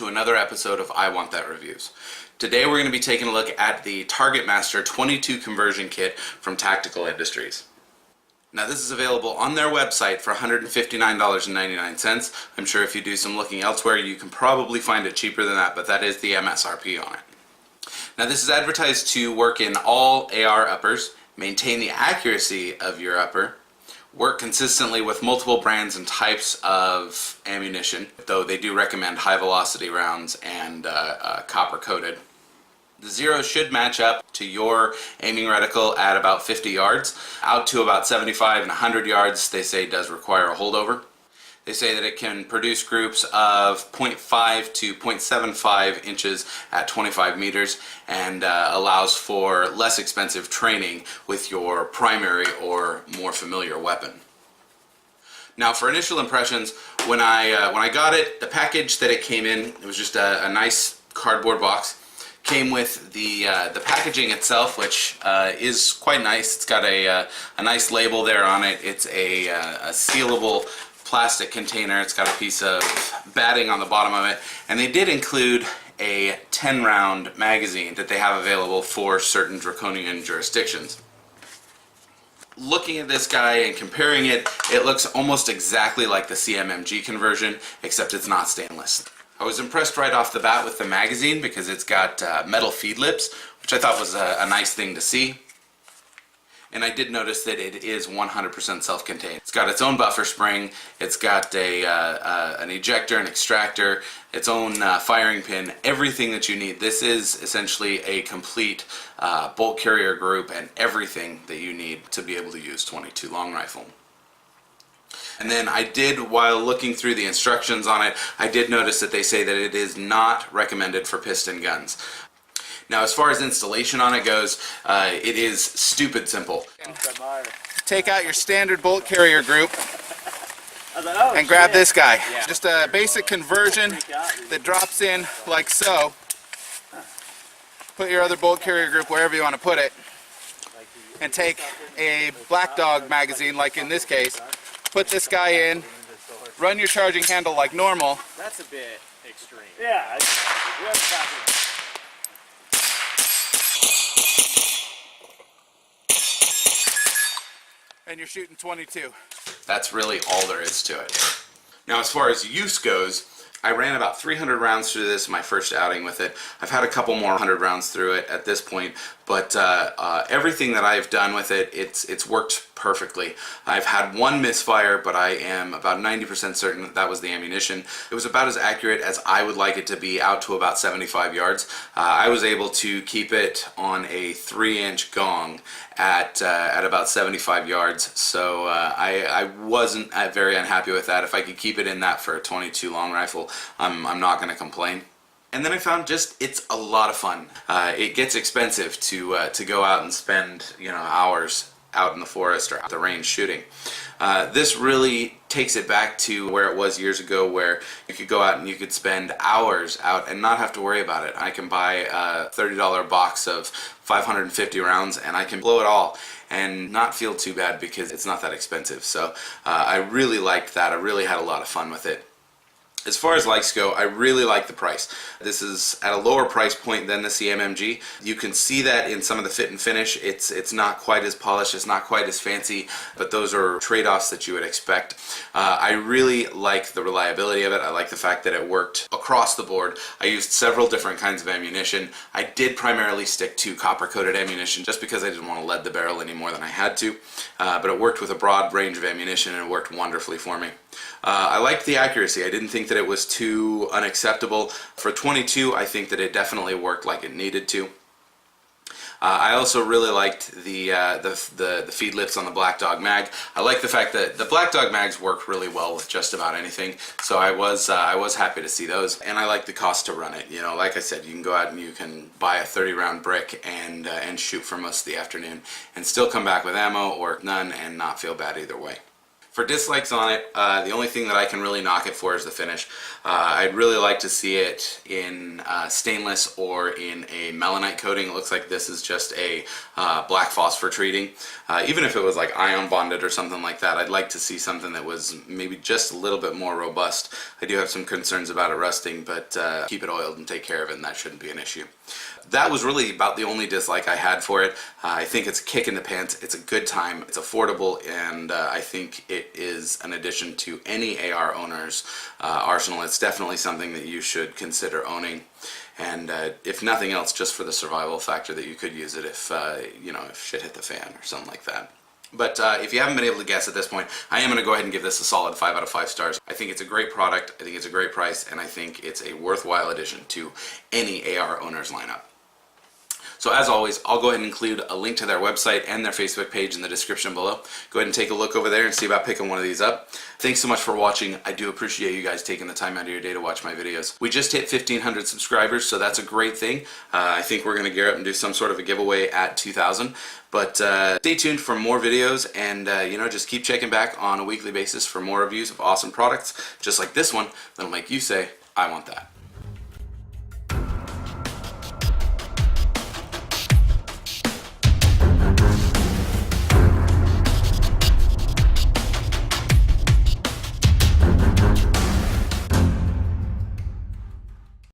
another episode of I Want That Reviews. Today we're going to be taking a look at the Target Master 22 conversion kit from Tactical Industries. Now this is available on their website for $159.99. I'm sure if you do some looking elsewhere you can probably find it cheaper than that, but that is the MSRP on it. Now this is advertised to work in all AR uppers, maintain the accuracy of your upper, work consistently with multiple brands and types of ammunition, though they do recommend high velocity rounds and copper coated. The zeros should match up to your aiming reticle at about 50 yards. Out to about 75 and 100 yards they say does require a holdover. They say that it can produce groups of 0.5 to 0.75 inches at 25 meters and allows for less expensive training with your primary or more familiar weapon. Now for initial impressions, when I got it, the package that it came in, it was just a nice cardboard box. Came with the packaging itself, which is quite nice. It's got a nice label there on it. It's a sealable plastic container. It's got a piece of batting on the bottom of it, and they did include a 10-round magazine that they have available for certain draconian jurisdictions. Looking at this guy and comparing it, it looks almost exactly like the CMMG conversion, except it's not stainless. I was impressed right off the bat with the magazine because it's got metal feed lips, which I thought was a nice thing to see. And I did notice that it is 100% self-contained. It's got its own buffer spring, it's got an ejector, an extractor, its own firing pin, everything that you need. This is essentially a complete bolt carrier group and everything that you need to be able to use 22 long rifle. And then I did, while looking through the instructions on it, I did notice that they say that it is not recommended for piston guns. Now as far as installation on it goes, it is stupid simple. Take out your standard bolt carrier group and grab this guy. Yeah. Just a basic conversion that drops in like so. Put your other bolt carrier group wherever you want to put it, and take a Black Dog magazine, like in this case. Put this guy in, run your charging handle like normal. That's a bit extreme. Yeah. And you're shooting 22. That's really all there is to it. Now as far as use goes, I ran about 300 rounds through this in my first outing with it. I've had a couple more 100 rounds through it at this point, but everything that I've done with it, it's worked perfectly. I've had one misfire, but I am about 90% certain that that was the ammunition. It was about as accurate as I would like it to be, out to about 75 yards. I was able to keep it on a 3-inch gong at about 75 yards, so I wasn't very unhappy with that. If I could keep it in that for a 22 long rifle, I'm not going to complain. And then I found just it's a lot of fun. It gets expensive to go out and spend hours out in the forest or at the range shooting. This really takes it back to where it was years ago, where you could go out and you could spend hours out and not have to worry about it. I can buy a $30 box of 550 rounds and I can blow it all and not feel too bad because it's not that expensive. So I really liked that. I really had a lot of fun with it. As far as likes go, I really like the price. This is at a lower price point than the CMMG. You can see that in some of the fit and finish. It's not quite as polished, it's not quite as fancy, but those are trade-offs that you would expect. I really like the reliability of it. I like the fact that it worked across the board. I used several different kinds of ammunition. I did primarily stick to copper-coated ammunition just because I didn't want to lead the barrel any more than I had to, but it worked with a broad range of ammunition and it worked wonderfully for me. I liked the accuracy. I didn't think that it was too unacceptable. For 22, I think that it definitely worked like it needed to. I also really liked the feed lips on the Black Dog mag. I like the fact that the Black Dog mags work really well with just about anything, so I was happy to see those. And I like the cost to run it. Like I said, you can go out and you can buy a 30-round brick and shoot for most of the afternoon and still come back with ammo or none and not feel bad either way. For dislikes on it, the only thing that I can really knock it for is the finish. I'd really like to see it in stainless or in a melanite coating. It looks like this is just a black phosphor treating. Even if it was like ion bonded or something like that, I'd like to see something that was maybe just a little bit more robust. I do have some concerns about it rusting, but keep it oiled and take care of it, and that shouldn't be an issue. That was really about the only dislike I had for it. I think it's a kick in the pants. It's a good time. It's affordable, and I think it is an addition to any AR owner's arsenal. It's definitely something that you should consider owning, and if nothing else, just for the survival factor that you could use it if if shit hit the fan or something like that. But if you haven't been able to guess at this point, I am going to go ahead and give this a solid 5 out of 5 stars. I think it's a great product, I think it's a great price, and I think it's a worthwhile addition to any AR owner's lineup. So as always, I'll go ahead and include a link to their website and their Facebook page in the description below. Go ahead and take a look over there and see about picking one of these up. Thanks so much for watching. I do appreciate you guys taking the time out of your day to watch my videos. We just hit 1,500 subscribers, so that's a great thing. I think we're going to gear up and do some sort of a giveaway at 2,000. But stay tuned for more videos, and just keep checking back on a weekly basis for more reviews of awesome products, just like this one, that'll make you say, I want that.